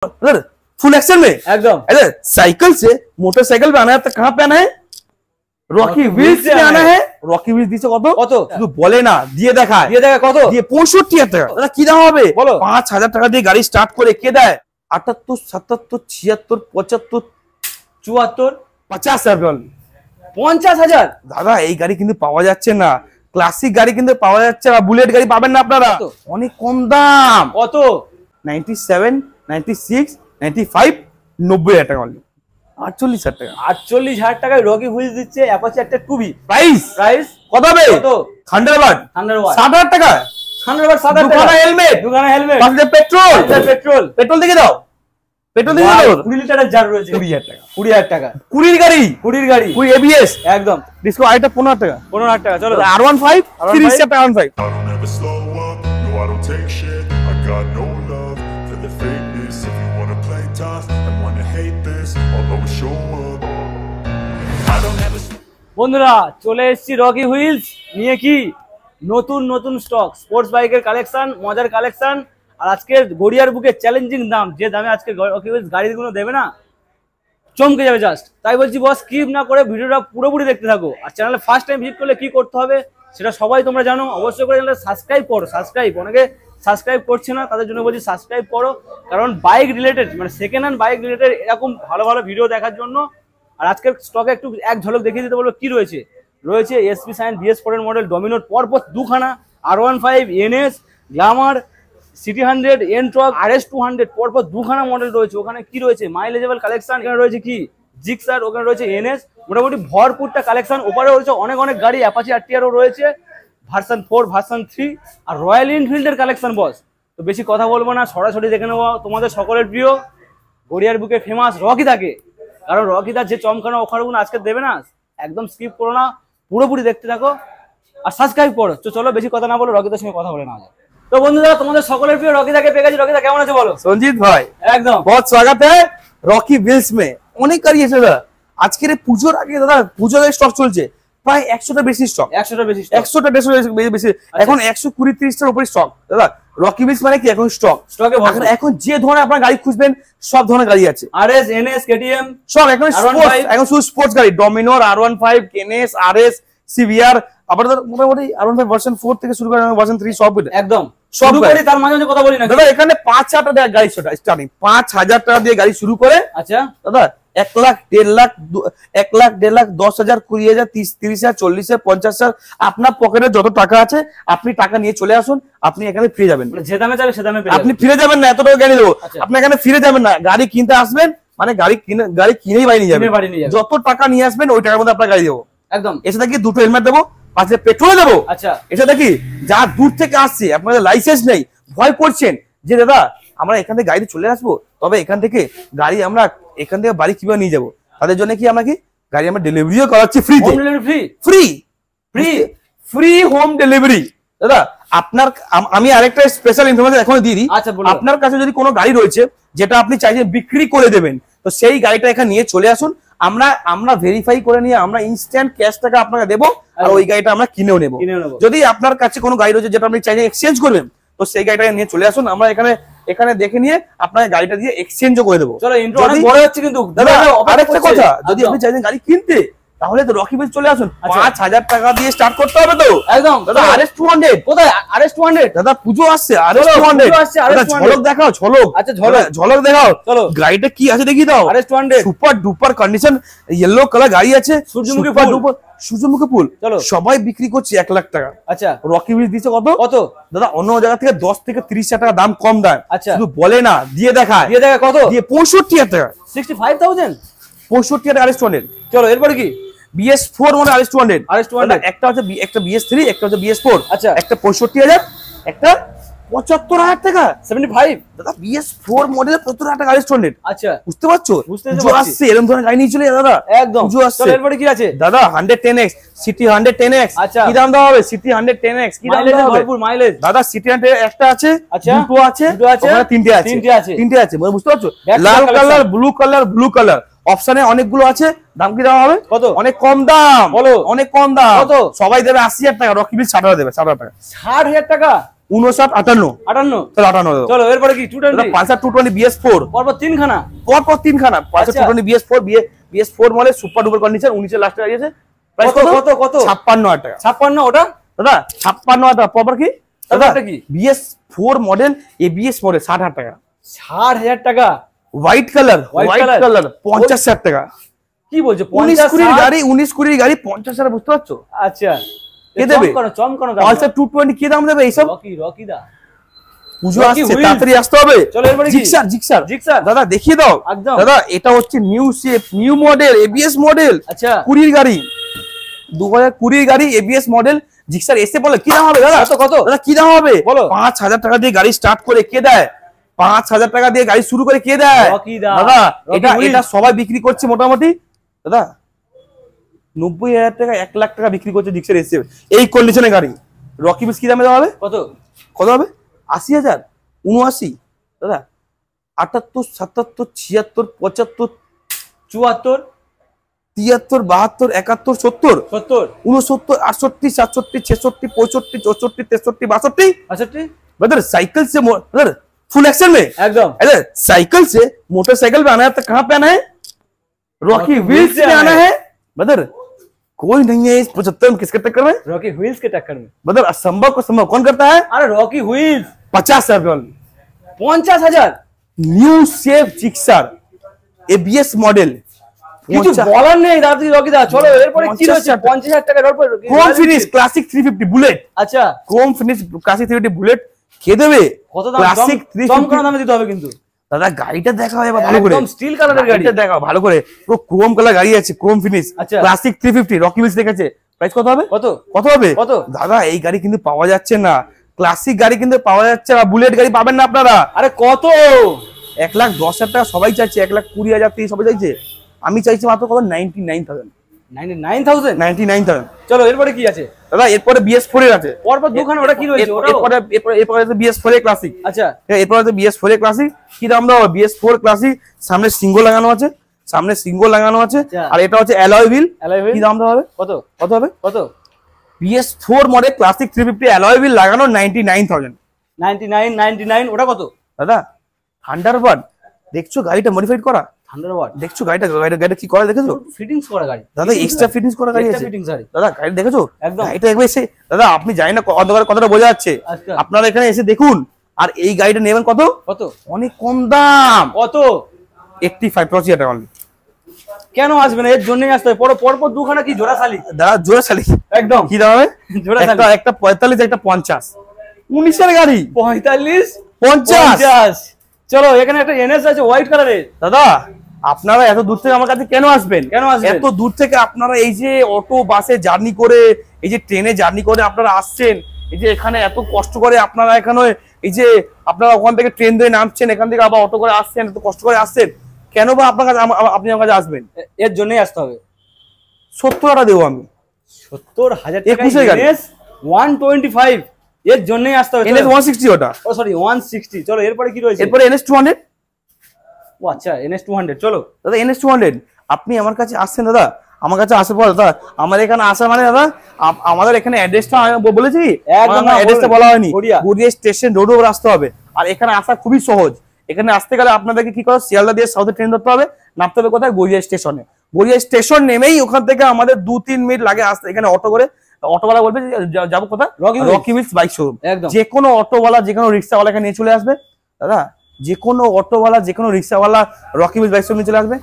Full action में एकदम। अरे साइकिल से मोटरसाइकिल पे आना है तो कहाँ पे आना है? रॉकी व्हील्स पे आना है। रॉकी व्हील्स দিছে কত কত শুধু বলে না, দিয়ে দেখায়। দিয়ে দেখা কত? দিয়ে 65,000 টাকা। দাদা কি দাম হবে? বলো। 5,000 টাকা দিয়ে গাড়ি স্টার্ট করে কে দেয়? 78 77 76 75 74 50,000 50,000। দাদা এই গাড়ি কিন্তু পাওয়া যাচ্ছে না, ক্লাসিক গাড়ি কিন্তু পাওয়া যাচ্ছে না, বুলেট গাড়ি পাবেন না আপনারা, অনেক কম দাম। কত? 97 96 95 90,000 টাকা অনলি। 48,000 টাকা। 48,000 টাকায় রকি হুইলস দিচ্ছে অ্যাপাচি একটা টুবি। প্রাইস কত হবে? কত? 100 60,000 টাকা। 100 টাকা। দুখানা হেলমেট, দুখানা হেলমেট, পাশে পেট্রোল, পেট্রোল, পেট্রোল দেখে দাও, পেট্রোল দেখে দাও। 20 লিটারের জার রয়েছে। 20,000 টাকা। 20,000 টাকা। 20 গাড়ি, 20 গাড়ি, 20 এবিএস একদম। ডিসকো আইটা 15,000 টাকা। 15,000 টাকা। চলো R15 30,000 টাকা। R15 I don't ever slow up, no I don't take shit. I got no love for the fakeness. If you wanna play tough and wanna hate this, I'll always show up. I don't ever বন্ধুরা চলে এসেছি Rocky wheels নিয়ে, কি নতুন নতুন stock, sports বাইকের collection, মজার collection. আর আজকে গড়িয়ার বুকে চ্যালেঞ্জিং দাম, যে দামে আজকে রকি হুইলস গাড়িগুলো দেবে না, চমকে যাবে জাস্ট। তাই বলছি বস, স্কিপ না করে ভিডিওটা পুরোপুরি দেখতে থাকো। আর চ্যানেলে ফার্স্ট টাইম ভিজিট করলে কি করতে হবে সেটা সবাই তোমরা জানো, অবশ্যই করে চ্যানেলটা সাবস্ক্রাইব করো। সাবস্ক্রাইব, অনেকে সাবস্ক্রাইব করছে না, তাদের জন্য বলছি সাবস্ক্রাইব করো, কারণ বাইক রিলেটেড মানে সেকেন্ড হ্যান্ড বাইক রিলেটেড এরকম ভালো ভালো ভিডিও দেখার জন্য। আর আজকের স্টকে একটু এক ঝলক দেখিয়ে দিতে বলবো কি রয়েছে। রয়েছে এসপি সাইন BS4 এর মডেল ডমিনোর পরপর দুখানা, R15 NS, Glamour, city 100, এনট্রক, RS200 পরপর দুখানা মডেল রয়েছে। ওখানে কি রয়েছে? মাইলেজেবল কালেকশন। এখানে রয়েছে কি জিক্সার, ওখানে রয়েছে NS, মোটামুটি ভরপুরটা কালেকশন। ওপারে রয়েছে অনেক অনেক গাড়ি, অ্যাপাচি RTRও রয়েছে, ভার্সন 4, ভার্সন 3, আর রয়্যাল এনফিল্ডের কালেকশন বস। তো বেশি কথা বলবো না, সরাসরি দেখে নেবো তোমাদের সকলের প্রিয় গড়িয়ার বুকে ফেমাস রকি থাকে। কারণ রকি দার যে চমকানো অফারগুলো আজকে দেবে না, একদম স্কিপ করো না, পুরোপুরি দেখতে থাকো আর সাবস্ক্রাইব করো। তো চলো বেশি কথা না বলো, রকিদার সঙ্গে কথা বলে না যায়। তো বন্ধুরা তোমাদের সকলের প্রিয় রকি দাকে পেয়ে গেছি। রকিদা কেমন আছে বলো? संजीत भाई একদম बहुत स्वागत है রকি व्हील्स में। অনেক গাড়ি এসে দাদা, আজকের পুজোর আগে দাদা, পুজোর স্টক চলছে প্রায় 100টা বেশি স্টক, 100টা বেশি, 100টা বেশি। এখন 120-130টার উপরে স্টক দাদা। রকি व्हील्स মানে কি? এখন স্টকে এখন যে ধরনের আপনার গাড়ি খুঁজবেন সব ধরনের গাড়ি আছে। RS, NS, KTM সব এখন স্পোর্টস, এখন শুধু স্পোর্টস গাড়ি, ডমিনোর, R15, NS, RS, CBR, আপনাদের মোটামুটি R15 ভার্সন 4 থেকে শুরু করে ভার্সন 3 সব একদম সব শুরু করি। তার মাঝে কথা বলি না দাদা, এখানে 5,000 টাকা গাড়ি স্টার্টিং, 5,000 টাকা দিয়ে গাড়ি শুরু করে। আচ্ছা দাদা 1 লাখ 1.5 লাখ 1 লাখ 1.5 লাখ 10,000 20,000 30,000 40,000 50,000 আপনার পকেটে যত টাকা আছে আপনি টাকা নিয়ে চলে আসুন, আপনি এখানে ফিরে যাবেন। যে দামে চাইবে সে দামে পেয়ে আপনি ফিরে যাবেন না, এত টাকা গাড়ি দেবো। আচ্ছা। আপনি এখানে ফিরে যাবেন না, গাড়ি কিনতে আসবেন মানে গাড়ি কিনেই বাড়ি নিয়ে যাবেন। যত টাকা নিয়ে আসবেন ওই টাকার মধ্যে আপনার গাড়ি দেবো। একদম এসে দেখি দুটো হেলমেট দেবো, পাশে পেট্রোল দেবো। আচ্ছা এসে দেখি যা দূর থেকে আসছে, আপনাদের লাইসেন্স নেই, ভয় করছেন যে দাদা আমরা এখান থেকে গাড়িতে চলে আসবো, তবে এখান থেকে গাড়ি আমরা এখান থেকে বাড়ি কিভাবে নিয়ে যাবো, তাদের জন্য কি আমরা কি গাড়ি আমরা ডেলিভারিও করাচ্ছি free, home delivery free, free free free home delivery. দাদা আপনার আমি আরেকটা স্পেশাল ইনফরমেশন এখন দিয়ে দিই। আচ্ছা বলুন। আপনার কাছে যদি কোনো গাড়ি রয়েছে যেটা আপনি চাইছেন বিক্রি করে দেবেন, তো সেই গাড়িটা এখানে নিয়ে চলে আসুন, আমরা ভেরিফাই করে নিয়ে আমরা ইনস্ট্যান্ট ক্যাশ টাকা আপনাকে দেবো, আর ওই গাড়িটা আমরা কিনেও নেবো। যদি আপনার কাছে কোনো গাড়ি রয়েছে যেটা আপনি চাইছেন এক্সচেঞ্জ করবেন, তো সেই গাড়িটা নিয়ে চলে আসুন, আমরা এখানে দেখে নিয়ে আপনাকে গাড়িটা দিয়ে এক্সচেঞ্জও করে দেবো। চলো ইন্ট্রো অনেক বড় হচ্ছে কিন্তু দাদা আরেকটা কথা, যদি আপনি চাইছেন গাড়ি কিনতে তাহলে তো রকি व्हील्स চলে আসুন। 5,000 টাকা দিয়ে স্টার্ট করতে হবে তো একদম। দাদা RS200 কোথায়? RS200 দাদা পুজো আসছে, RS200 ঝলক দেখাও, ঝলক। আচ্ছা ঝলক দেখাও, চলো গাড়িটা কি আছে দেখিয়ে দাও। RS200 super duper condition, yellow colour গাড়ি আছে, সূর্যমুখী সুপার ফুল। ডুপার সূর্যমুখী ফুল। চলো সবাই বিক্রি করছে 1 লাখ টাকা। আচ্ছা রকি व्हील्स দিচ্ছে কত কত দাদা? অন্য জায়গা থেকে 10 থেকে 30,000 টাকা দাম কম দাম, আচ্ছা শুধু বলে না, দিয়ে দেখায়। দিয়ে দেখা কত? দিয়ে 65,000 টাকা, 65,000 65,000 RS200। চলো এরপর কি? BS4 মডেল RS200, RS200 একটা হচ্ছে একটা BS3, একটা হচ্ছে BS4। আচ্ছা একটা 65,000, একটা 75,000 টাকা। 75 দাদা BS4 মডেল 75,000 টাকা RS200। আচ্ছা বুঝতে পারছো? বুঝতে পুজো পারছি। আসছে, এরকম ধরনের গাড়ি নিয়ে চলে যা দাদা, একদম। পুজো আসছে। চলো এরপর কি আছে? দাদা 110X, সিটি 110X আচ্ছা। কি দাম দেওয়া হবে? সিটি 110X কি দাম মাইলেজ দেওয়া হবে? ভরপুর মাইলেজ। দাদা সিটি 100 একটা আছে, আচ্ছা। দুটো আছে, দুটো আছে, ওখানে তিনটে আছে, তিনটে আছে। মানে বুঝতে পারছো? Back লাল color colour, collection। Blue colour অপশনে অনেকগুলো আছে। দাম কি দেওয়া হবে? কত? অনেক কম দাম, বলো। অনেক কম দাম। কত? সবাই দেবে 80,000 টাকা, রকি व्हील्स 60,000 দেবে, 60,000 টাকা। 60,000 টাকা 59 58 58 চলো 58 চলো এরপরে কি 220 পালসার 220 BS4 পরপর তিনখানা পরপর তিনখানা পালসার আচ্ছা। 220 BS4 model super duper condition 19 লাস্টে আছে প্রাইস কত কত কত 56,000 টাকা 56 ওটা দাদা 56,000 টাকা পরপর কি দাদা তারপরটা কি? BS4 মডেল ABS মডেল 60,000 টাকা 60,000 টাকা white colour White white color? Colour 50,000 টাকা কি বলছো 19 50 কুড়ির গাড়ি 19 কুড়ির গাড়ি 50,000 বুঝতে পারছো আচ্ছা কে দেবে? চমকানো পালসার 220 কি দাম দেবে এইসব রকি দা পুজো Rocky আসছে wheels। তাড়াতাড়ি আসতে হবে চলো এরপরে কি? জিক্সার জিক্সার দাদা দেখিয়ে দাও একদম। দাদা এটা হচ্ছে new shape new model ABS model আচ্ছা 20 গাড়ি 2020 গাড়ি ABS মডেল জিক্সার এসে বলে কি দাম হবে দাদা কত? দাদা কি দাম হবে বলো। 5,000 টাকা দিয়ে গাড়ি স্টার্ট করে কে দেয় 5,000 টাকা দিয়ে গাড়ি শুরু করে কে দেয় Rocky দা, দাদা Rocky এটা wheels। এটা সবাই বিক্রি করছে মোটামুটি দাদা 90,000 টাকা 1 লাখ টাকা বিক্রি করছে জিক্সার এসে এই কন্ডিশনে গাড়ি রকি বিস কি দামে দেওয়া হবে কত কত হবে 80,000 79 দাদা 78 77 76 75 74 73 72 71 70 70 69 68 67 66 65 64 63 62 68 ब्रदर साइकिल से ब्रदर फुल एक्शन में একদম अरे साइकिल से मोटरसाइकिल पे आना है तो कहाँ पे आना है रॉकी व्हील्स पे आना है ब्रदर कोई नहीं है इस 75 में किसके टक्कर में रॉकी व्हील्स के टक्कर में ब्रदर असंभव को संभव कौन करता है अरे रॉकी व्हील्स 50,000 रुपये 50,000 new shape Gixxer ABS model কিছু বলার নেই দাদু রকি দা চলো এরপরে কি রয়েছে 50,000 টাকার উপর ক্রোম ফিনিশ ক্লাসিক 350 বুলেট আচ্ছা ক্রোম ফিনিশ ক্লাসিক 350 বুলেট কে দেবে কত দাম ক্লাসিক চমকানো দামে দিতে হবে কিন্তু দাদা গাড়িটা দেখাও এবার ভালো করে একদম স্টিল কালারের গাড়ি গাড়িটা দেখাও ভালো করে পুরো ক্রোম কালার গাড়ি আছে ক্রোম ফিনিশ আচ্ছা। ক্লাসিক 350 রকি মিলস দেখেছে প্রাইস কত হবে কত কত হবে কত? দাদা এই গাড়ি কিন্তু পাওয়া যাচ্ছে না ক্লাসিক গাড়ি কিন্তু পাওয়া যাচ্ছে না বুলেট গাড়ি পাবেন না আপনারা আরে কত 1,10,000 টাকা সবাই চাইছে 1,20,000 থেকে সবাই চাইছে আমি চাইছি মাত্র কত 99,000 99,000 99,000 চলো এরপরে কি আছে দাদা এরপরে BS4 এর আছে পরপর দুখানা ওটা কি রয়েছে ওটা এরপরে আছে BS4 এর ক্লাসিক আচ্ছা এরপরে আছে BS4 এর ক্লাসিক কি দাম দাও BS4 ক্লাসিক সামনে সিঙ্গল লাগানো আছে আচ্ছা। আর এটা হচ্ছে অ্যালয় হুইল Alloy wheel? কি দাম দেওয়া হবে কত কত হবে কত BS4 model classic 350 alloy wheel লাগানো 99,000 99 ওটা কত দাদা থান্ডারবার্ড দেখছো গাড়িটা মডিফাইড করা থান্ডারবার্ড দেখছো গাড়িটা কি করা দেখেছো ফিটিংস করা গাড়ি দাদা এক্সট্রা ফিটিংস করা গাড়ি আছে ফিটিংস গাড়ি দাদা গাড়ি দেখেছো একদম। গাড়িটা একবার এসে দাদা আপনি জানেন না অন্ধকার কতটা বোঝা যাচ্ছে আচ্ছা। আপনারা এখানে এসে দেখুন আর এই গাড়িটা নেবেন কত কত অনেক কম দাম কত 85 টাকা only। কেন আসবে না এর জন্যই আসতে হবে পরপর দুখানা কি জোড়া শালি দাদা জোড়া চালি একদম কি দাম হবে জোড়া একটা শালি একটা 45 একটা 50 19 এর গাড়ি 45 50 50 চলো এখানে একটা এনএস আছে হোয়াইট কালারের দাদা আপনারা এত দূর থেকে আমার কাছে কেন আসবেন এত দূর থেকে আপনারা এই যে অটো বাসে জার্নি করে এই যে ট্রেনে জার্নি করে আপনারা আসছেন এই যে এখানে এত কষ্ট করে আপনারা এখানে এই যে আপনারা ওখান থেকে ট্রেন ধরে নামছেন এখান থেকে আবার অটো করে আসছেন এত কষ্ট করে আসছেন কেন বা আপনার কাছে আপনি আমার কাছে আসবেন এর জন্যই আসতে হবে 70 টাকা দেবো আমি 70,000 টাকা 21 এর গাড়ি। এনএস 125 এর জন্যই আসতে হবে NS 160 ওটা ও সরি 160 চলো এরপরে কি রয়েছে এরপরে NS 200 ও আচ্ছা NS 200 চলো দাদা NS 200 আপনি আমার কাছে আসছেন দাদা আমার কাছে আসার পর দাদা আমাদের এখানে আসা মানে দাদা আমাদের এখানে অ্যাড্রেসটা বলেছি একদম অ্যাড্রেসটা বলা হয়নি গড়িয়া স্টেশন রোড ওভার আসতে হবে আর এখানে আসা খুবই সহজ এখানে আসতে গেলে আপনাদেরকে কি করে শিয়ালদা দিয়ে সাউথে ট্রেন ধরতে হবে নামতে হবে কোথায় গড়িয়া স্টেশনে গড়িয়া স্টেশন নেমেই ওখান থেকে আমাদের 2-3 মিনিট লাগে আসতে এখানে অটো করে অটোওয়ালা বলবে যাবো কোথায় রকি মিলস বাইক শোরুম যে কোনো অটোওয়ালা যে কোনো রিক্সাওয়ালা এখানে নিয়ে চলে আসবে দাদা যে কোনো অটোওয়ালা যে কোনো রিক্সাওয়ালা রকি মিলস বাইক শোরুম নিয়ে চলে আসবে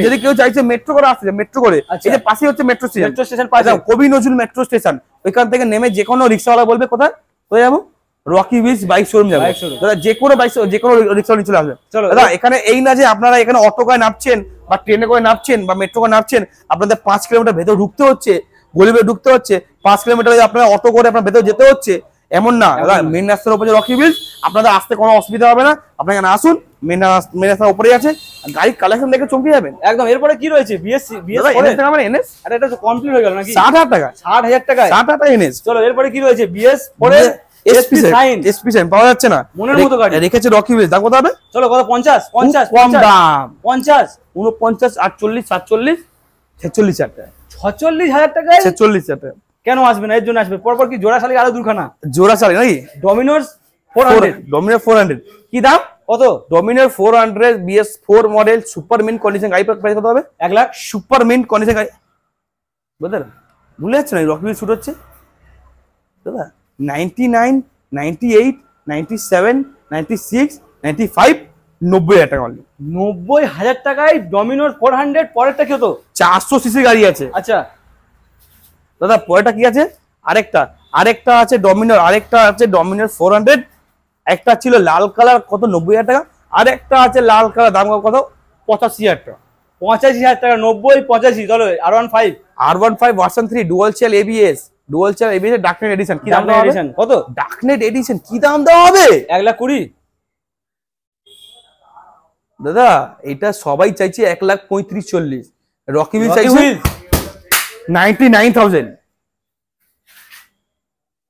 যদি কেউ চাইছে মেট্রো করে আসছে মেট্রো করে এই যে পাশে হচ্ছে মেট্রো স্টেশন কবি নজরুল মেট্রো স্টেশন ওইখান থেকে নেমে যে কোনো রিক্সাওয়ালা বলবে কোথায় যাবো রকি মিলস বাইক শোরুম যাবে দাদা যে কোনো বাইক যে কোনো রিক্সা নিয়ে চলে আসবে দাদা এখানে এই না যে আপনারা এখানে অটো করে নামছেন বা ট্রেনে করে নামছেন বা মেট্রো করে নামছেন আপনাদের 5 কিলোমিটার ভেতর ঢুকতে হচ্ছে গলিবে ঢুকতে হচ্ছে 5 কিলোমিটার আপনারা অটো করে আপনার ভেতর যেতে হচ্ছে এমন না দাদা মেন রাস্তার উপরে রকি মিলস আপনাদের আসতে কোনো অসুবিধা হবে না আপনি এখানে আসুন মেন রাস্তার উপরেই আছে গাড়ির কালেকশন দেখে চমকে যাবেন একদম এরপরে কি রয়েছে মানে এনএস আরে এটা তো কমপ্লিট হয়ে গেল নাকি 60,000 টাকা 60,000 টাকা 60,000 টাকা এনএস চলো এরপরে কি রয়েছে BS4 এর এসপি সাইন পাওয়া যাচ্ছে না মনের মতো গাড়ি রেখেছে রকি মিলস দাম কত হবে চলো কত 50 কম দাম 50 49 48 47 46 টাকা 46,000 টাকায় 46,000 টাকা কেন আসবে না? এর জন্য আসবে। পরপর কি জোড়া শালিক আরো দুখানা জোড়া চালে নাকি? ডমিনোর 400 ডমিনার 400 কি দাম? কত? Dominar 400 BS4 model super mint condition গাড়ি প্রাইস কত হবে? 1 লাখ। সুপার মিন্ট কন্ডিশন গাড়ি বুঝলেন? ভুলে যাচ্ছে না রকি হুইল শুট হচ্ছে দাদা। 99, 98, 97, 96, 95, 90,000 টাকা অনলি। 90,000 টাকায় ডমিনোর 400। পরেরটা কি হতো? 400 সিসি গাড়ি আছে আচ্ছা দাদা। পরেরটা কি আছে? আরেকটা আছে ডমিনার, আরেকটা আছে ডমিনার 400, একটা ছিল লাল কালার কত 90,000 টাকা, আরেকটা আছে লাল কালার দাম কত 85,000 টাকা। 85,000 টাকা। 90 85। চলো R15। R15 version 3 dual channel ABS dark knight edition কি দাম দেওয়া হবে? কত? ডাকনেট এডিশন কি দাম দেওয়া হবে? 1,20,000। দাদা এটা সবাই চাইছে 1,35,40, রকি হুইল চাইছে 99,000।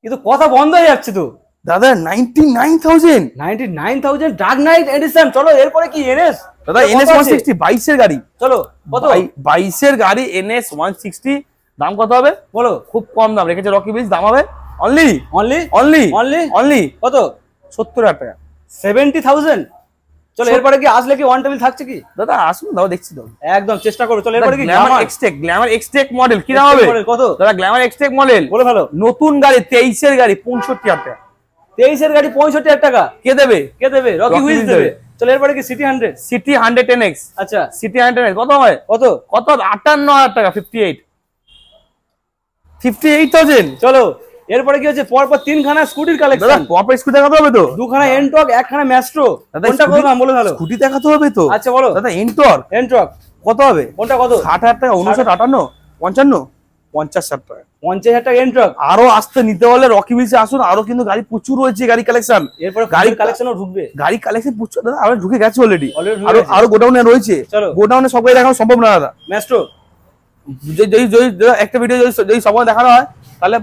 কিন্তু কথা বন্ধ হয়ে যাচ্ছে তো দাদা 99,000 99,000 ডার্ক নাইট এডিশন। চলো এরপরে কি এনএস? দাদা NS 160 22 এর গাড়ি। চলো কত? 22 এর গাড়ি NS 160 দাম কত হবে বলো। খুব কম দাম রেখেছে রকি হুইলস, দাম হবে only only only only only কত? 70,000 টাকা। 70,000। চলো এরপরে কি আসলে কি ওয়ান টেবিল থাকছে কি? দাদা আসুন দাও দেখছি তো একদম চেষ্টা করো। চলো এরপরে কি গ্ল্যামার এক্সটেক মডেল কি দাম হবে? কত? দাদা গ্ল্যামার এক্সটেক মডেল বলে ভালো। নতুন গাড়ি 23 এর গাড়ি 65,000 টাকা। 23 এর গাড়ি 65,000 টাকা কে দেবে? কে দেবে? রকি হুইলস দেবে। চলো এরপরে কি সিটি 100? City 110X। আচ্ছা সিটি 110X কত হয়? কত? 58,000 টাকা। 58,000। চলো এরপরে কি হচ্ছে? পরপর তিনখানা স্কুটির দাদা কালেকশন। পপে স্কুটি দেখাতে হবে তো? দুখানা এনটক, একখানা ম্যাস্ট্রো। দাদা কোনটা কত দাম বলে ভালো? স্কুটি দেখাতে হবে তো? আচ্ছা বলো। দাদা এন্টর এনটক কত হবে? কোনটা কত? 60,000 টাকা। 59, 58, 55, 50,000 টাকা। 50,000 টাকা এনটক। আরো আসতে নিতে হলে রকি হুইলসে আসুন, আরো কিন্তু গাড়ি প্রচুর রয়েছে, গাড়ি কালেকশন। এরপর গাড়ি গাড়ির কালেকশনও ঢুকবে। গাড়ি কালেকশন প্রচুর দাদা, আমরা ঢুকে গেছে অলরেডি। Already ঢুকে আরো গেছে। আরো গোডাউনে রয়েছে। চলো। গোডাউনে সব গাড়ি দেখানো সম্ভব না দাদা। ম্যাস্ট্রো একটা ভিডিও যদি সবাই দেখানো হয় তাহলে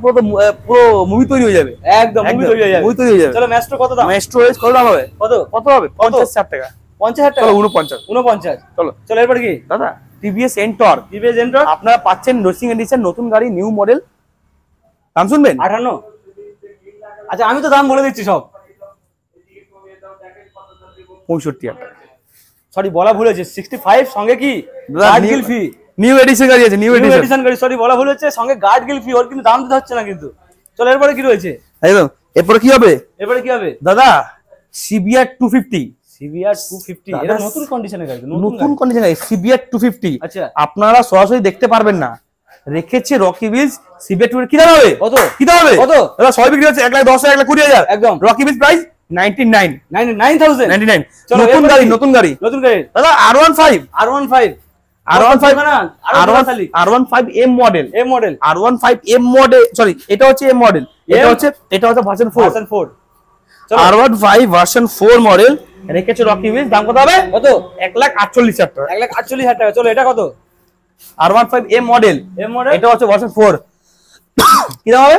পুরো মুভি তৈরি হয়ে যাবে। একদম মুভি তৈরি হয়ে যাবে। মুভি তৈরি হয়ে যাবে। চলো ম্যাস্ট্রো কত দাম? মেস্ট্রো কত দাম হবে? কত কত হবে? 50,000 টাকা। 50,000 টাকা। চলো 49। 49। চলো চলো এরপর কি? দাদা টিভিএস এন্টর টিভিএস এনটক আপনারা পাচ্ছেন রেসিং এডিশন নতুন গাড়ি নিউ মডেল। দাম শুনবেন? 58। আচ্ছা আমি তো দাম বলে দিচ্ছি সব। 65,000 টাকা। সরি বলা ভুল হয়েছে। 65 সঙ্গে কি দাদা, গার্ড new- গিল ফি। নিউ এডিশন গাড়ি আছে, নিউ নিউ এডিশন এডিশন গাড়ি। সরি বলা ভুল হচ্ছে। সঙ্গে গার্ড গিল ফি। ওর কিন্তু দাম দিতে হচ্ছে না কিন্তু। চলো এরপরে কি রয়েছে? একদম। এরপরে কি হবে এরপরে কি হবে? দাদা? CBR 250 CBR 250। দাদা, এটা নতুন কন্ডিশনের গাড়ি। নতুন কন্ডিশন গাড়ি সিবিআর 250। আচ্ছা আপনারা সরাসরি দেখতে পারবেন না, রেখেছে রকি হুইলস। সিবিআর 2 কি দাম হবে? কত? কি দাম হবে? কত? দাদা সবাই বিক্রি হচ্ছে 1,10,000, 1,20,000। একদম। Rocky wheels price 99। 99,000। 99 চলো, নতুন এরপরে গাড়ি কি? নতুন গাড়ি নতুন গাড়ি দাদা R15 R15। R15 R15 R15 M model. M model. R15 M model, sorry এটা হচ্ছে M মডেল, এটা হচ্ছে ভার্সন 4। ভার্সন 4। চলো R15 ভার্সন 4 মডেল রেখেছে রকি হুইলস। দাম কত হবে? কত? 1,48,000 টাকা। 1,48,000 টাকা। চলো এটা কত? R15 M model, M model. এটা হচ্ছে ভার্সন 4। কি দাম হবে?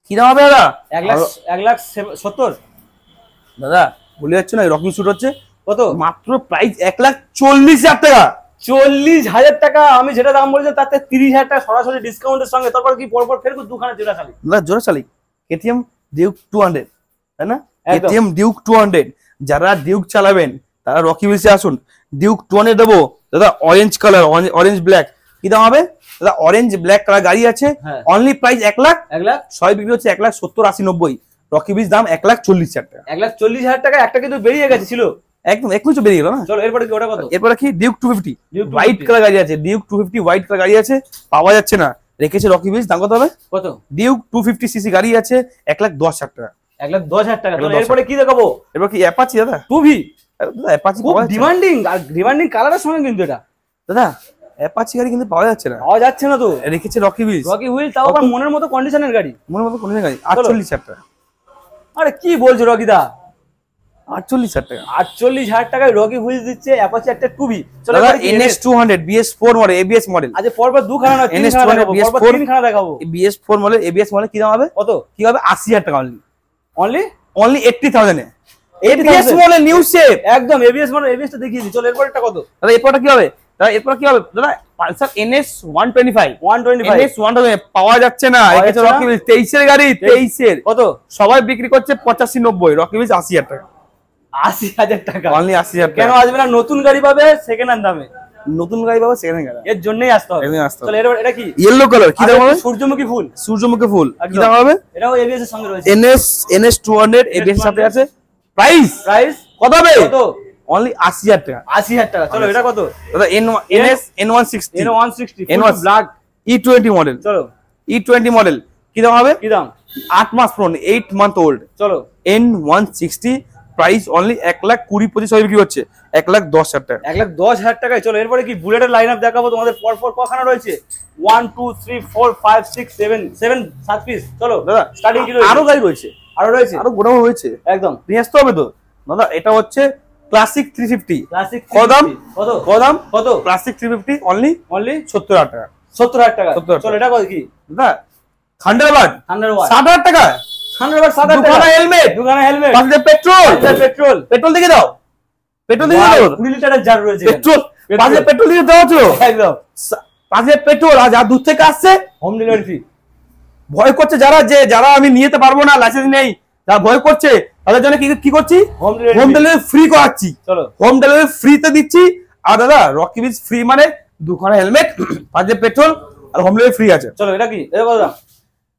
কি দাম হবে দাদা? 1,70,000। দাদা ভুলে যাচ্ছে না, রকি শুট হচ্ছে কত? মাত্র প্রাইস 1,40,000 টাকা। 40,000 টাকা। আমি যেটা দাম বলেছি তাতে 30,000 টাকা সরাসরি ডিসকাউন্টের সঙ্গে। তারপর কি পরপর ফের দুখানা জোড়া খালি। দাদা জোরে চালি কেটিএম ডিউক 200, তাই না? একদম। কেটিএম ডিউক 200 যারা ডিউক চালাবেন তারা রকি হুইলসে আসুন। ডিউক 200 দেবো দাদা, অরেঞ্জ কালার, অরেঞ্জ ব্ল্যাক। কি দাম হবে দাদা? অরেঞ্জ ব্ল্যাক কালার গাড়ি আছে, হ্যাঁ। Only price 1 lakh. 1 লাখ। সবাই বিক্রি হচ্ছে 1,70,000, 80,000, 90। রকি হুইলস দাম 1,40,000 টাকা। 1,40,000 টাকা। একটা কিন্তু বেরিয়ে গেছে ছিল। একদম এক্ষুনি তো বেরিয়ে গেল না। চলো এরপরে কি ওটা কত? এরপরে কি ডিউক 250 ডিউক 250 হোয়াইট কালার গাড়ি আছে। ডিউক 250 হোয়াইট কালার গাড়ি আছে, পাওয়া যাচ্ছে না, রেখেছে রকি হুইলস। দাম কত হবে? কত? ডিউক 250 সিসি গাড়ি আছে, 1,10,000 টাকা। 1,10,000 টাকা। চলো 1,10,000 এরপরে কি দেখাবো? এবার কি অ্যাপাচি দাদা? 2V। দাদা অ্যাপাচি খুব পাওয়া যাচ্ছে না। ডিমান্ডিং আর ডিমান্ডিং কালারের সঙ্গে কিন্তু এটা দাদা অ্যাপাচি গাড়ি কিন্তু পাওয়া যাচ্ছে না, পাওয়া যাচ্ছে না তো। রেখেছে রকি হুইলস। রকি হুইল তাও আবার মনের মতো কন্ডিশনের গাড়ি। মনে মতো কোন গাড়ি 48,000 টাকা। আরে কি বলছো রকিদা? 48,000 টাকা। 48,000 টাকায় রকি হুইল দিচ্ছে অ্যাপাচি একটা 2V। চলো দাদা এরপরে কি? NS 200 BS4 model, ABS model. আজ পরপর দুখানা না NS তিনখানা 200 দেখাবো। পরপর BS4 তিনখানা দেখাবো। BS4 মডেল, ABS মডেল কি দাম হবে? কত? কি হবে? 80,000 টাকা অনলি। অনলি অনলি 80,000 এ 80,000 ABS মডেল নিউ শেপ। একদম এবিএস মানে এবিএস টা দেখিয়ে দিই। চলো এরপর একটা কত? দাদা এরপরটা কি হবে? দাদা এরপর কি হবে? দাদা পালসার NS 125 125 NS 125 পাওয়া যাচ্ছে না। পাওয়া এটা যাচ্ছে না? রকি হুইলস 23 এর গাড়ি, 23 এর কত? সবাই বিক্রি করছে 85 90, রকি হুইলস 80,000 টাকা, 80,000 টাকা। অনলি 80,000 কেন টাকা। আসবে না? নতুন গাড়ি পাবে সেকেন্ড হ্যান্ড দামে, নতুন গাড়ি পাবো সেকেন্ড গাড়ি, এর জন্যই আসতে হবে। এমনি আসতে হবে। চলো এটা কি? ইয়েলো কালার, কি দাম হবে? সূর্যমুখী ফুল, সূর্যমুখী ফুল, কি একদম। দাম হবে? এটাও ABS এর সঙ্গে রয়েছে। NS 200 ABS সাথে আছে। প্রাইস প্রাইস কত হবে? কত? অনলি 80,000 টাকা। 80,000 টাকা। চলো এটা কত? দাদা NS N160 N160 N1 black E20 model, চলো E20 মডেল, কি দাম হবে? কি দাম? 8 মাস পুরনো, 8 মান্থ ওল্ড, চলো N160, প্রাইস অনলি 1,20,25 সবাই বিক্রি হচ্ছে 1,10,000 টাকা। 1,10,000 টাকায়। চলো এরপরে কি বুলেটের লাইনআপ দেখাবো তোমাদের। পরপর কখানা রয়েছে? 1 2 3 4 5 6 7 7 পিস। চলো দাদা স্টার্টিং কি রয়েছে? আরো গাড়ি রয়েছে, আরো রয়েছে আরো গোডাউন রয়েছে, একদম। নিয়ে আসতে হবে তো দাদা। এটা হচ্ছে ক্লাসিক 350, ক্লাসিক কত দাম? কত? কত দাম? কত? ক্লাসিক 350 অনলি অনলি 70,000 টাকা। 70,000 টাকা। 70,000 চলো এটা কত কি? দাদা থান্ডারবার্ড 100 ওয়াট 60,000 টাকা, 100 ওয়াট 60,000 টাকা। দুখানা হেলমেট, দুখানা হেলমেট, পাঁচটা পেট্রোল, পেট্রোল পেট্রোল দিকে দাও, পেট্রোল দিকে দাও, 20 লিটারের জার রয়েছে এখানে। পেট্রোল, পাঁচটা পেট্রোল দিকে দাও তো, একদম। পাঁচটা পেট্রোল। আর যা দূর থেকে আসছে হোম ডেলিভারি ফ্রি। ভয় করছে যারা আমি নিয়ে যেতে পারবো না, লাইসেন্স নেই, যারা ভয় করছে তাদের জন্য কি করছি? Home home delivery. Delivery free করাচ্ছি। চলো হোম ডেলিভারি ফ্রিতে দিচ্ছি। আর দাদা রকি হুইলস ফ্রি মানে দুখানা হেলমেট, পাঁচটা পেট্রোল আর হোম ডেলিভারি ফ্রি আছে। চলো এটা কি? এটা কত দাম?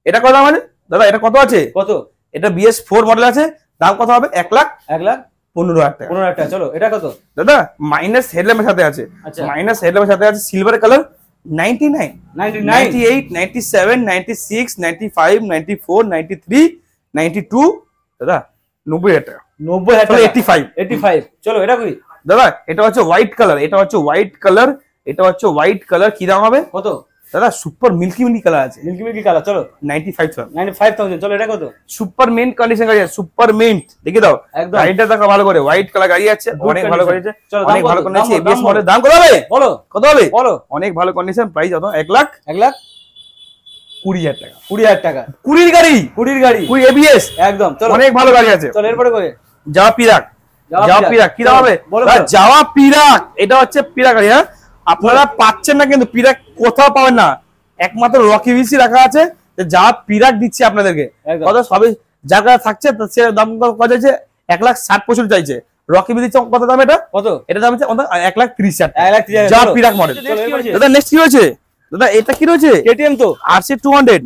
এটা কত দাম আছে দাদা? এটা কত আছে? কত? এটা BS4 মডেল আছে, দাম কত হবে? 1,15,000 টাকা। 1,15,000 টাকা। চলো এটা কত? দাদা মাইনাস হেডল্যাম্পের সাথে আছে, আচ্ছা। মাইনাস হেডল্যাম্পের সাথে আছে সিলভার কালার, 99 99 98 97 96 95 94 93 92 দাদা 90,000 টাকা। 90,000 চলো টাকা। 85 85। চলো এটা কি? দাদা এটা হচ্ছে হোয়াইট কালার, এটা হচ্ছে হোয়াইট কালার, এটা হচ্ছে হোয়াইট কালার, কি দাম হবে? কত? দাদা সুপার মিল্কি কালার আছে, মিল্কি মিল্কি কালার। চলো 95,000। 95,000। চলো এটা কত? সুপার মিন্ট কন্ডিশন গাড়ি আছে, সুপার মিন্ট, দেখে দাও একদম। গাড়িটা দেখো ভালো করে, হোয়াইট কালার গাড়ি আছে, Good অনেক ভালো condition। করেছে, চলো, অনেক দাম ভালো কত? কন্ডিশন। দাম ABS বলো। মডেল, দাম কত হবে? বলো কত হবে? বলো। অনেক ভালো কন্ডিশন, প্রাইস কত? 1,20,000 টাকা। 20,000 টাকা। 20 গাড়ি, 20 গাড়ি 20 ABS, একদম। চলো অনেক ভালো গাড়ি আছে। চলো এরপরে কই? যাওয়া পিরাক, যাওয়া পিরাক, কি দাম হবে? বলো, দাদা, বলো। যাওয়া পিরাক, এটা হচ্ছে পিরাক গাড়ি। হ্যাঁ আপনারা পাচ্ছেন না কিন্তু পিরাক কোথাও পাবেন না, একমাত্র রকি হুইলস রাখা আছে, যে যাওয়া পিরাক দিচ্ছি আপনাদেরকে। একদম। কত সবই জায়গা থাকছে, তো সে দাম কত চাইছে? 1,60,65 চাইছে। রকি হুইলস কত দাম? এটা কত? এটা দাম হচ্ছে 1,30,000 টাকা। 1,30,000। যাওয়া চলো। পিরাক মডেল। চলো, এরপরে কি? দাদা নেক্সট কি রয়েছে? দাদা এটা কি রয়েছে? KTM তো RC200,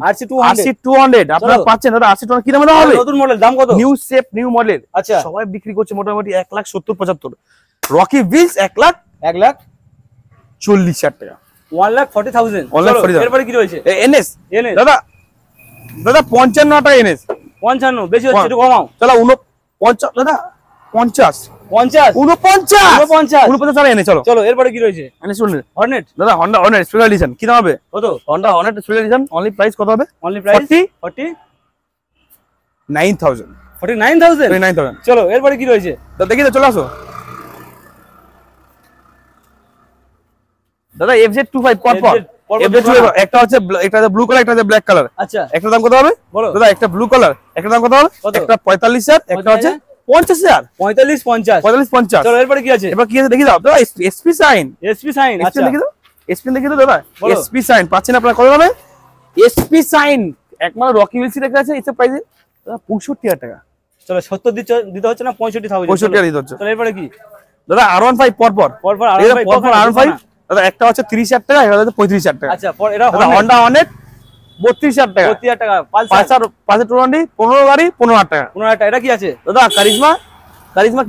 RC200 আপনারা চলো। পাচ্ছেন। দাদা RC200 কি দামে দেওয়া হবে? নতুন মডেল, দাম কত? নিউ শেপ, নিউ মডেল, আচ্ছা। সবাই বিক্রি করছে মোটামুটি 1,70,75। রকি হুইলস 1,40,000 টাকা। 1,40,000। 1,40,000। চলো, এরপরে কি রয়েছে? NS NS দাদা, দাদা 55 টাকা NS। 55 বেশি হচ্ছে, একটু কমাও। চলো 49 দাদা, 50 50 49 টাকা NS। চলো চলো এরপরে কি রয়েছে? NS শুনুন হর্নেট দাদা, Honda Hornet স্পেশাল এডিশন, কি দাম হবে? কত? Honda Hornet special edition only price কত হবে? Only price 49,000। 49,000। চলো এরপরে কি রয়েছে? দাদা দেখি তো, চলে আসো দাদা। FZ25 পরপর, পরপর FZ25 একটা হচ্ছে একটা ব্লু কালার, একটা হচ্ছে ব্ল্যাক কালার। আচ্ছা একটা দাম কত হবে? বলো। দাদা একটা ব্লু কালার, একটা দাম কত হবে? কত? একটা 45,000, একটা হচ্ছে 50,000। 45 50। 45 50। চলো এরপরে কি আছে? এবার কি আছে দেখি দাও দাদা। SP sign, SP sign. আচ্ছা দেখি দাও, SP দেখি দাও দাদা। বলো। SP সাইন পাচ্ছেন আপনারা কত দামে? SP সাইন একমাত্র রকি হুইলস রেখে আছে, এসব প্রাইসে 65,000 টাকা। চলো 70 দিতে হচ্ছে না? 65,000। 65,000 দিতে হচ্ছে। চলো এরপরে কি? দাদা R15 পরপর, পরপর পরপর R15 দাদা, একটা হচ্ছে 30,000 টাকা, একটা হচ্ছে 35,000 টাকা। আচ্ছা এটা দাদা Honda Hornet 32,000 টাকা। 32,000 টাকা। পালসার পালসার 15 গাড়ি 15,000 টাকা। 15,000 টাকা। এটা কি আছে? দাদা কারিজমা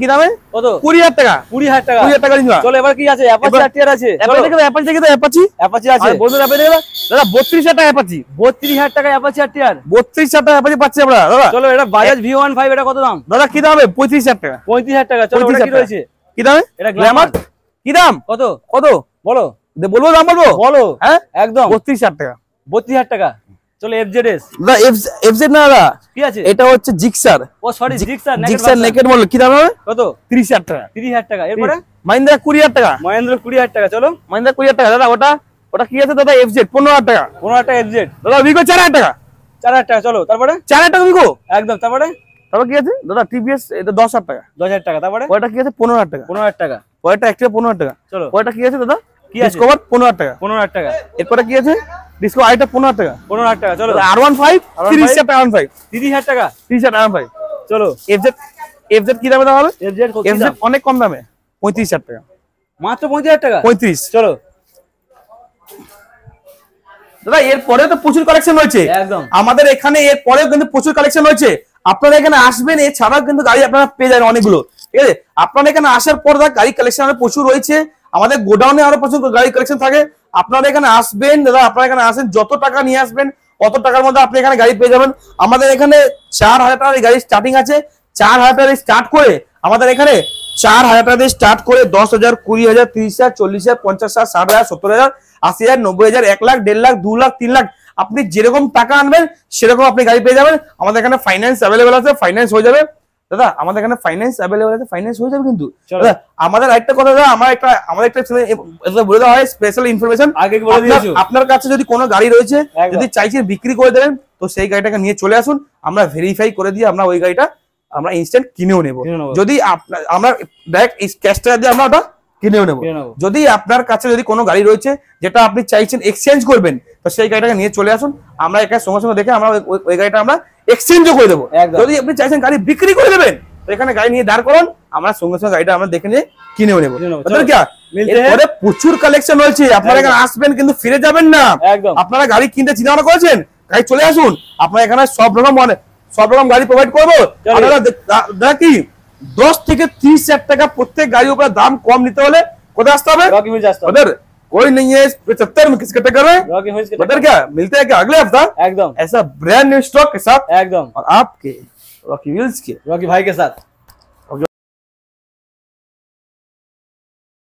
কি দামে? কত? 20,000 টাকা। 20,000 টাকা। 20,000 টাকা কারিজমা। চলো এবার কি আছে? অ্যাপাচি RTR আছে। চলো অ্যাপাচি দেখে দাও, অ্যাপাচি অ্যাপাচি আছে। আর বন্ধুরা পেয়ে যাবে দাদা 32,000 টাকা অ্যাপাচি। 32,000 টাকা অ্যাপাচি RTR। 32,000 টাকা অ্যাপাচি পাচ্ছি আমরা দাদা। চলো এটা বাজাজ V15, এটা কত দাম? দাদা কি দাম হবে? 35,000 টাকা। 35,000 টাকা। চলো এটা কি 35,000 রয়েছে? কি দামে? এটা গ্ল্যামার গ্ল্যামার। কি দাম? কত? কত বলো বলবো, দাম বলবো? বলো। হ্যাঁ একদম 32,000 টাকা। 32,000 টাকা। চলো FZS দাদা FZ না দাদা, কি আছে? এটা হচ্ছে Gixxer, oh sorry Gixxer Gixxer naked model, কি দাম হবে? কত? 30,000 টাকা। 30,000 টাকা। এরপরে মাহিন্দ্রা 20,000 টাকা। মহেন্দ্র 20,000 টাকা। চলো মাহিন্দ্রা 20,000 টাকা। দাদা ওটা কি আছে দাদা? FZ 15,000 টাকা। 15,000 টাকা FZ। দাদা ভিগো 4,000 টাকা। 4,000 টাকা। চলো তারপরে 4,000 টাকা ভিগো। একদম। তারপরে তারপর কি আছে দাদা? TVS এটা 10,000 টাকা। 10,000 টাকা। তারপরে ওটা কি আছে? 15,000 টাকা। 15,000 টাকা। ওটা একটা 15,000 টাকা। চলো ওটা কি আছে দাদা? কি আছে? ডিসকভার 15,000 টাকা। 15,000 টাকা। এরপরে কি আছে? ডিসকভার আইটা 15,000 টাকা। 15,000 টাকা। চলো R15 30,000 টাকা। R15 30,000 টাকা। 30,000 R15। চলো FZ কি দামে দেওয়া হবে? FZ অনেক কম দামে 35,000 টাকা। মাত্র 35,000 টাকা। 35। চলো দাদা এরপরে তো প্রচুর কালেকশন রয়েছে একদম। আমাদের এখানে, এরপরেও কিন্তু প্রচুর কালেকশন রয়েছে। আপনারা এখানে আসবেন, এছাড়াও কিন্তু গাড়ি আপনারা পেয়ে যাবেন অনেকগুলো, ঠিক আছে? আপনারা এখানে আসার পর গাড়ি কালেকশন প্রচুর রয়েছে, আমাদের গোডাউনে আরো প্রচুর গাড়ি কালেকশন থাকে। আপনারা এখানে আসবেন দাদা, আপনারা এখানে আসেন, যত টাকা নিয়ে আসবেন অত টাকার মধ্যে আপনি এখানে গাড়ি পেয়ে যাবেন। আমাদের এখানে 4,000 টাকার গাড়ি স্টার্টিং আছে। 4,000 টাকা স্টার্ট করে আমাদের এখানে 4,000 টাকা দিয়ে স্টার্ট করে 10,000, 20,000, 30,000, 40,000, 50,000, 60,000, 70,000, 80,000, 90,000, 1 লাখ, 1.5 লাখ, 2 লাখ, 3 লাখ, আপনি যেরকম টাকা আনবেন সেরকম আপনি গাড়ি পেয়ে যাবেন। আমাদের এখানে ফাইন্যান্স অ্যাভেলেবেল আছে, ফাইন্যান্স হয়ে যাবে দাদা। আমাদের এখানে ফাইন্যান্স অ্যাভেলেবেল আছে, ফাইন্যান্স হয়ে যাবে কিন্তু দাদা। আমাদের আরেকটা কথা দাদা, আমাদের একটা বলে দেওয়া হয় স্পেশাল ইনফরমেশন। আগে বলে দিয়েছো। আপনার কাছে যদি কোনো গাড়ি রয়েছে, যদি চাইছেন বিক্রি করে দেবেন, তো সেই গাড়িটাকে নিয়ে চলে আসুন, আমরা ভেরিফাই করে দিয়ে আমরা ওই গাড়িটা আমরা ইনস্ট্যান্ট কিনেও নেব। যদি আমরা ডাইরেক্ট ক্যাশ টাকা দিয়ে আমরা ওটা কিনেও নেব। যদি আপনার কাছে যদি কোনো গাড়ি রয়েছে যেটা আপনি চাইছেন এক্সচেঞ্জ করবেন, তো সেই গাড়িটাকে নিয়ে চলে আসুন, আমরা একা সঙ্গে সঙ্গে দেখে আমরা ওই গাড়িটা আমরা এক্সচেঞ্জও করে দেবো। যদি আপনি চাইছেন গাড়ি বিক্রি করে দেবেন, তো এখানে গাড়ি নিয়ে দাঁড় করুন, আমরা সঙ্গে সঙ্গে গাড়িটা আমরা দেখে নিয়ে কিনেও নেবো। এরপরে প্রচুর কালেকশন রয়েছে, আপনারা এখানে আসবেন কিন্তু ফিরে যাবেন না। আপনারা গাড়ি কিনতে চিন্তা ভাবনা করেছেন, গাড়ি চলে আসুন, আপনারা এখানে সব রকম গাড়ি প্রোভাইড করবো। আপনারা কি 10 থেকে 30,000 টাকা প্রত্যেক গাড়ির উপর দাম কম নিতে হলে কোথায় আসতে হবে? उधर कोई नहीं है 75 में किसके टक्कर है? उधर क्या मिलते हैं क्या अगले हफ्ता? एकदम ऐसा ब्रांड न्यू स्टॉक के साथ एकदम, और आपके रॉकी व्हील्स के रॉकी भाई के साथ।